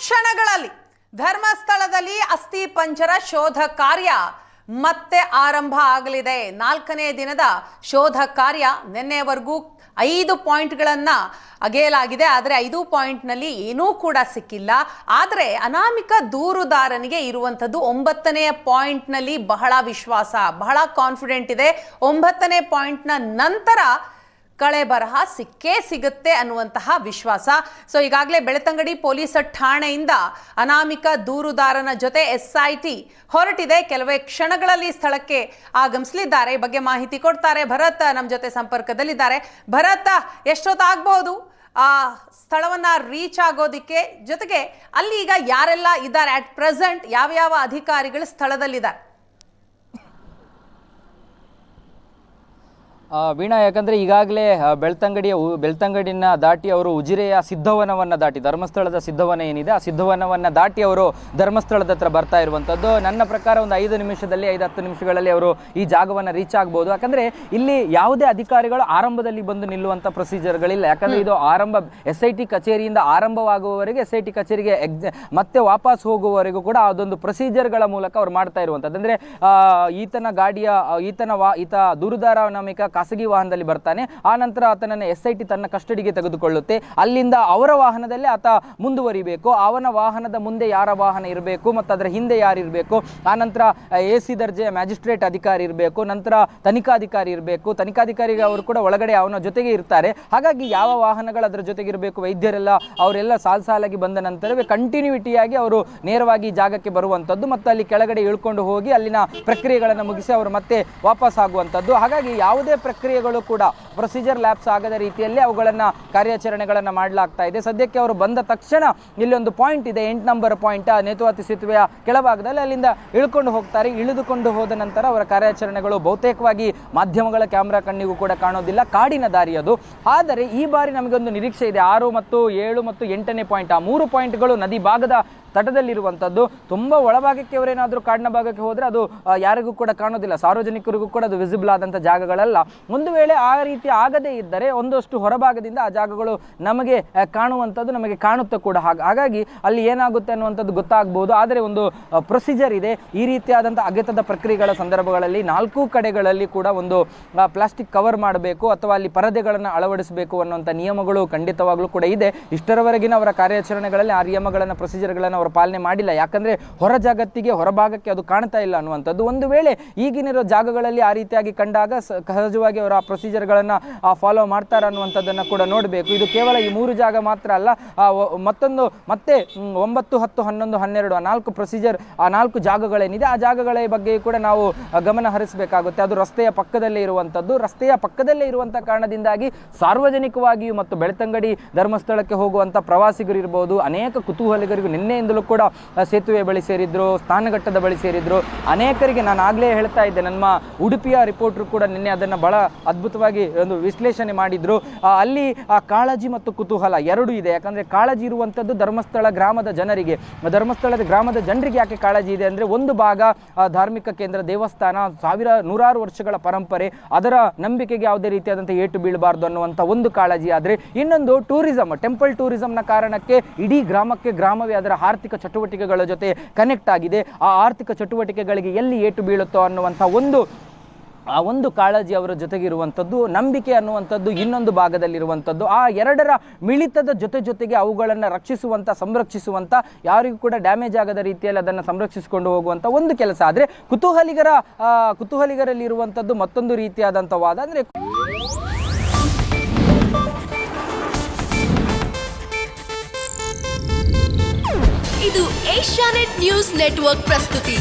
ಕ್ಷಣಗಳಲ್ಲಿ ಧರ್ಮಸ್ಥಳದಲ್ಲಿ ಅಸ್ಥಿ ಪಂಜರ ಶೋಧ ಕಾರ್ಯ ಮತ್ತೆ ಆರಂಭ ಆಗಲಿದೆ. 4ನೇ ದಿನದ ಶೋಧ ಕಾರ್ಯ ನಿನ್ನೆವರೆಗೂ 5 ಪಾಯಿಂಟ್ಗಳನ್ನ ಅಗೆಯಲಾಗಿದೆ. ಆದರೆ 5 ಪಾಯಿಂಟ್ನಲ್ಲಿ ಏನೂ ಕೂಡ ಸಿಕ್ಕಿಲ್ಲ. ಆದರೆ ಅನಾಮಿಕ ದೂರುದಾರನಿಗೆ ಇರುವಂಥದ್ದು 9ನೇ ಪಾಯಿಂಟ್ನಲ್ಲಿ ಬಹಳ ವಿಶ್ವಾಸ, ಬಹಳ ಕಾನ್ಫಿಡೆಂಟ್ ಇದೆ. 9ನೇ ಪಾಯಿಂಟ್ನ ನಂತರ ಕಳೆ ಬರಹ ಸಿಕ್ಕೇ ಸಿಗುತ್ತೆ ಅನ್ನುವಂತಹ ವಿಶ್ವಾಸ. ಸೊ ಈಗಾಗಲೇ ಬೆಳ್ತಂಗಡಿ ಪೊಲೀಸ್ ಠಾಣೆಯಿಂದ ಅನಾಮಿಕ ದೂರುದಾರನ ಜೊತೆ SIT ಹೊರಟಿದೆ. ಕೆಲವೇ ಕ್ಷಣಗಳಲ್ಲಿ ಸ್ಥಳಕ್ಕೆ ಆಗಮಿಸಲಿದ್ದಾರೆ. ಈ ಬಗ್ಗೆ ಮಾಹಿತಿ ಕೊಡ್ತಾರೆ ಭರತ್ ನಮ್ಮ ಜೊತೆ ಸಂಪರ್ಕದಲ್ಲಿದ್ದಾರೆ. ಭರತ್, ಎಷ್ಟೊತ್ತಾಗಬಹುದು ಆ ಸ್ಥಳವನ್ನ ರೀಚ್ ಆಗೋದಿಕ್ಕೆ? ಜೊತೆಗೆ ಅಲ್ಲಿ ಈಗ ಯಾರೆಲ್ಲ ಇದ್ದಾರೆ ಅಟ್ ಪ್ರೆಸೆಂಟ್, ಯಾವ ಅಧಿಕಾರಿಗಳು ಸ್ಥಳದಲ್ಲಿದ್ದಾರೆ? ವೀಣಾ, ಯಾಕಂದರೆ ಈಗಾಗಲೇ ಬೆಳ್ತಂಗಡಿನ ದಾಟಿ ಅವರು ಉಜಿರೆಯ ಸಿದ್ಧವನವನ್ನು ದಾಟಿ, ಧರ್ಮಸ್ಥಳದ ಸಿದ್ಧವನ ಏನಿದೆ ಆ ಸಿದ್ಧವನವನ್ನು ದಾಟಿ ಅವರು ಧರ್ಮಸ್ಥಳದ ಹತ್ರ ಬರ್ತಾ ಇರುವಂಥದ್ದು. ನನ್ನ ಪ್ರಕಾರ ಒಂದು 5 ನಿಮಿಷದಲ್ಲಿ 5-10 ನಿಮಿಷಗಳಲ್ಲಿ ಅವರು ಈ ಜಾಗವನ್ನು ರೀಚ್ ಆಗ್ಬೋದು. ಯಾಕಂದರೆ ಇಲ್ಲಿ ಯಾವುದೇ ಅಧಿಕಾರಿಗಳು ಆರಂಭದಲ್ಲಿ ಬಂದು ನಿಲ್ಲುವಂಥ ಪ್ರೊಸೀಜರ್ಗಳಿಲ್ಲ. ಯಾಕಂದರೆ ಇದು ಆರಂಭ SIT ಕಚೇರಿಯಿಂದ ಆರಂಭವಾಗುವವರೆಗೆ SIT ಕಚೇರಿಗೆ ಮತ್ತೆ ವಾಪಸ್ ಹೋಗುವವರೆಗೂ ಕೂಡ ಅದೊಂದು ಪ್ರೊಸೀಜರ್ಗಳ ಮೂಲಕ ಅವ್ರು ಮಾಡ್ತಾ ಇರುವಂಥದ್ದು. ಅಂದರೆ ಈತ ದೂರುದಾರ ಅನಾಮಿಕ ಖಾಸಗಿ ವಾಹನದಲ್ಲಿ ಬರ್ತಾನೆ. ಆ ನಂತರ ಆತನನ್ನು SIT ತನ್ನ ಕಸ್ಟಡಿಗೆ ತೆಗೆದುಕೊಳ್ಳುತ್ತೆ. ಅಲ್ಲಿಂದ ಅವರ ವಾಹನದಲ್ಲಿ ಆತ ಮುಂದುವರಿಬೇಕು. ಅವನ ವಾಹನದ ಮುಂದೆ ಯಾರ ವಾಹನ ಇರಬೇಕು ಮತ್ತು ಅದರ ಹಿಂದೆ ಯಾರು ಇರಬೇಕು, ಆ ನಂತರ AC ದರ್ಜೆಯ ಮ್ಯಾಜಿಸ್ಟ್ರೇಟ್ ಅಧಿಕಾರಿ ಇರಬೇಕು, ನಂತರ ತನಿಖಾಧಿಕಾರಿ ಇರಬೇಕು. ತನಿಖಾಧಿಕಾರಿಗೆ ಅವರು ಕೂಡ ಒಳಗಡೆ ಅವನ ಜೊತೆಗೆ ಇರ್ತಾರೆ. ಹಾಗಾಗಿ ಯಾವ ವಾಹನಗಳು ಅದರ ಜೊತೆಗೆ ಇರಬೇಕು, ವೈದ್ಯರೆಲ್ಲ ಅವರೆಲ್ಲ ಸಾಲಾಗಿ ಬಂದ ನಂತರವೇ ಕಂಟಿನ್ಯೂಟಿಯಾಗಿ ಅವರು ನೇರವಾಗಿ ಜಾಗಕ್ಕೆ ಬರುವಂಥದ್ದು ಮತ್ತು ಅಲ್ಲಿ ಕೆಳಗಡೆ ಇಳ್ಕೊಂಡು ಹೋಗಿ ಅಲ್ಲಿನ ಪ್ರಕ್ರಿಯೆಗಳನ್ನು ಮುಗಿಸಿ ಅವರು ಮತ್ತೆ ವಾಪಸ್ ಆಗುವಂಥದ್ದು. ಹಾಗಾಗಿ ಯಾವುದೇ ಪ್ರಕ್ರಿಯೆಗಳು ಕೂಡ ಪ್ರೊಸೀಜರ್ ಲ್ಯಾಪ್ಸ್ ಆಗದ ರೀತಿಯಲ್ಲಿ ಅವುಗಳನ್ನು ಕಾರ್ಯಾಚರಣೆಗಳನ್ನು ಮಾಡಲಾಗ್ತಾ ಇದೆ. ಸದ್ಯಕ್ಕೆ ಅವರು ಬಂದ ತಕ್ಷಣ ಇಲ್ಲಿ ಒಂದು ಪಾಯಿಂಟ್ ಇದೆ, 8 ನಂಬರ್ ಪಾಯಿಂಟ್, ನೇತ್ರಾವತಿ ಸೇತುವೆಯ ಕೆಳಭಾಗದಲ್ಲಿ. ಅಲ್ಲಿಂದ ಇಳ್ಕೊಂಡು ಹೋಗ್ತಾರೆ. ಇಳಿದುಕೊಂಡು ಹೋದ ನಂತರ ಅವರ ಕಾರ್ಯಾಚರಣೆಗಳು ಬಹುತೇಕವಾಗಿ ಮಾಧ್ಯಮಗಳ ಕ್ಯಾಮ್ರಾ ಕಣ್ಣಿಗೂ ಕೂಡ ಕಾಣೋದಿಲ್ಲ. ಕಾಡಿನ ದಾರಿ ಅದು. ಆದರೆ ಈ ಬಾರಿ ನಮಗೊಂದು ನಿರೀಕ್ಷೆ ಇದೆ. 6 ಮತ್ತು 7 ಮತ್ತು 8ನೇ ಪಾಯಿಂಟ್, ಆ 3 ಪಾಯಿಂಟ್ಗಳು ನದಿ ಭಾಗದ ತಟದಲ್ಲಿರುವಂಥದ್ದು. ತುಂಬ ಒಳಭಾಗಕ್ಕೆ ಅವರೇನಾದರೂ ಕಾಡಿನ ಭಾಗಕ್ಕೆ ಹೋದರೆ ಅದು ಯಾರಿಗೂ ಕೂಡ ಕಾಣೋದಿಲ್ಲ, ಸಾರ್ವಜನಿಕರಿಗೂ ಕೂಡ ಅದು ವಿಸಿಬಲ್ ಆದಂಥ ಜಾಗಗಳಲ್ಲ. ಒಂದು ವೇಳೆ ಆ ರೀತಿ ಆಗದೇ ಇದ್ದರೆ ಒಂದಷ್ಟು ಹೊರಭಾಗದಿಂದ ಆ ಜಾಗಗಳು ನಮಗೆ ಕಾಣುವಂಥದ್ದು, ನಮಗೆ ಕಾಣುತ್ತೆ ಕೂಡ. ಹಾಗಾಗಿ ಅಲ್ಲಿ ಏನಾಗುತ್ತೆ ಅನ್ನುವಂಥದ್ದು ಗೊತ್ತಾಗ್ಬೋದು. ಆದರೆ ಒಂದು ಪ್ರೊಸೀಜರ್ ಇದೆ. ಈ ರೀತಿಯಾದಂಥ ಅಗೆತದ ಪ್ರಕ್ರಿಯೆಗಳ ಸಂದರ್ಭಗಳಲ್ಲಿ 4 ಕಡೆಗಳಲ್ಲಿ ಕೂಡ ಒಂದು ಪ್ಲಾಸ್ಟಿಕ್ ಕವರ್ ಮಾಡಬೇಕು ಅಥವಾ ಅಲ್ಲಿ ಪರದೆಗಳನ್ನು ಅಳವಡಿಸಬೇಕು ಅನ್ನುವಂಥ ನಿಯಮಗಳು ಖಂಡಿತವಾಗ್ಲೂ ಕೂಡ ಇದೆ. ಇಷ್ಟರವರೆಗಿನ ಅವರ ಕಾರ್ಯಾಚರಣೆಗಳಲ್ಲಿ ಆ ನಿಯಮಗಳನ್ನು, ಪ್ರೊಸೀಜರ್ಗಳನ್ನು ಅವರು ಪಾಲನೆ ಮಾಡಿಲ್ಲ. ಯಾಕಂದರೆ ಹೊರ ಜಗತ್ತಿಗೆ, ಹೊರಭಾಗಕ್ಕೆ ಅದು ಕಾಣ್ತಾ ಇಲ್ಲ ಅನ್ನುವಂಥದ್ದು. ಒಂದು ವೇಳೆ ಈಗಿನಿರೋ ಜಾಗಗಳಲ್ಲಿ ಆ ರೀತಿಯಾಗಿ ಕಂಡಾಗ ಸಹಜವಾಗಿ ಅವರ ಪ್ರೊಸೀಜರ್ಗಳನ್ನು ಫಾಲೋ ಮಾಡ್ತಾರೆ ಅನ್ನುವಂಥದ್ದನ್ನು ಕೂಡ ನೋಡಬೇಕು. ಇದು ಕೇವಲ ಈ 3 ಜಾಗ ಮಾತ್ರ ಅಲ್ಲ, ಮತ್ತೆ 9, 10, 11, 12 ಆ 4 ಪ್ರೊಸೀಜರ್, ಆ 4 ಜಾಗಗಳೇನಿದೆ ಆ ಜಾಗಗಳ ಬಗ್ಗೆ ಕೂಡ ನಾವು ಗಮನ ಹರಿಸಬೇಕಾಗುತ್ತೆ. ಅದು ರಸ್ತೆಯ ಪಕ್ಕದಲ್ಲೇ ಇರುವಂಥದ್ದು. ರಸ್ತೆಯ ಪಕ್ಕದಲ್ಲೇ ಇರುವಂಥ ಕಾರಣದಿಂದಾಗಿ ಸಾರ್ವಜನಿಕವಾಗಿಯೂ ಮತ್ತು ಬೆಳ್ತಂಗಡಿ ಧರ್ಮಸ್ಥಳಕ್ಕೆ ಹೋಗುವಂಥ ಪ್ರವಾಸಿಗರು ಇರ್ಬೋದು, ಅನೇಕ ಕುತೂಹಲಿಗರಿಗೂ ನಿನ್ನೆಯಿಂದಲೂ ಕೂಡ ಸೇತುವೆ ಬಳಿ ಸೇರಿದ್ರು, ಸ್ನಾನಘಟ್ಟದ ಬಳಿ ಸೇರಿದ್ರು. ಅನೇಕರಿಗೆ ನಾನು ಆಗಲೇ ಹೇಳ್ತಾ ಇದ್ದೆ, ನಮ್ಮ ಉಡುಪಿಯ ರಿಪೋರ್ಟರ್ ಕೂಡ ನಿನ್ನೆ ಅದನ್ನು ಬಹಳ ಅದ್ಭುತವಾಗಿ ಒಂದು ವಿಶ್ಲೇಷಣೆ ಮಾಡಿದ್ರು. ಅಲ್ಲಿ ಕಾಳಜಿ ಮತ್ತು ಕುತೂಹಲ ಎರಡೂ ಇದೆ. ಯಾಕಂದರೆ ಕಾಳಜಿ ಇರುವಂಥದ್ದು ಧರ್ಮಸ್ಥಳ ಗ್ರಾಮದ ಜನರಿಗೆ. ಧರ್ಮಸ್ಥಳದ ಗ್ರಾಮದ ಜನರಿಗೆ ಯಾಕೆ ಕಾಳಜಿ ಇದೆ ಅಂದರೆ, ಒಂದು ಭಾಗ ಧಾರ್ಮಿಕ ಕೇಂದ್ರ, ದೇವಸ್ಥಾನ, ನೂರಾರು ವರ್ಷಗಳ ಪರಂಪರೆ, ಅದರ ನಂಬಿಕೆಗೆ ಯಾವುದೇ ರೀತಿಯಾದಂಥ ಏಟು ಬೀಳಬಾರ್ದು ಅನ್ನುವಂಥ ಒಂದು ಕಾಳಜಿ. ಆದರೆ ಇನ್ನೊಂದು ಟೂರಿಸಂ, ಟೆಂಪಲ್ ಟೂರಿಸಂನ ಕಾರಣಕ್ಕೆ ಇಡೀ ಗ್ರಾಮವೇ ಅದರ ಆರ್ಥಿಕ ಚಟುವಟಿಕೆಗಳ ಜೊತೆ ಕನೆಕ್ಟ್ ಆಗಿದೆ. ಆ ಆರ್ಥಿಕ ಚಟುವಟಿಕೆಗಳಿಗೆ ಎಲ್ಲಿ ಏಟು ಬೀಳುತ್ತೋ ಅನ್ನುವಂಥ ಒಂದು ಕಾಳಜಿ ಅವರ ಜೊತೆಗಿರುವಂಥದ್ದು. ನಂಬಿಕೆ ಅನ್ನುವಂಥದ್ದು ಇನ್ನೊಂದು ಭಾಗದಲ್ಲಿರುವಂಥದ್ದು. ಆ ಎರಡರ ಮಿಳಿತದ ಜೊತೆಗೆ ಅವುಗಳನ್ನು ರಕ್ಷಿಸುವಂಥ, ಸಂರಕ್ಷಿಸುವಂಥ, ಯಾರಿಗೂ ಕೂಡ ಡ್ಯಾಮೇಜ್ ಆಗದ ರೀತಿಯಲ್ಲಿ ಅದನ್ನು ಸಂರಕ್ಷಿಸಿಕೊಂಡು ಹೋಗುವಂಥ ಒಂದು ಕೆಲಸ. ಆದರೆ ಕುತೂಹಲಿಗರಲ್ಲಿ ಇರುವಂಥದ್ದು ಮತ್ತೊಂದು ರೀತಿಯಾದಂಥ ವಾದ. ಅಂದರೆ ಇದು ಏಷ್ಯಾನೆಟ್ ನ್ಯೂಸ್ ನೆಟ್ವರ್ಕ್ ಪ್ರಸ್ತುತಿ.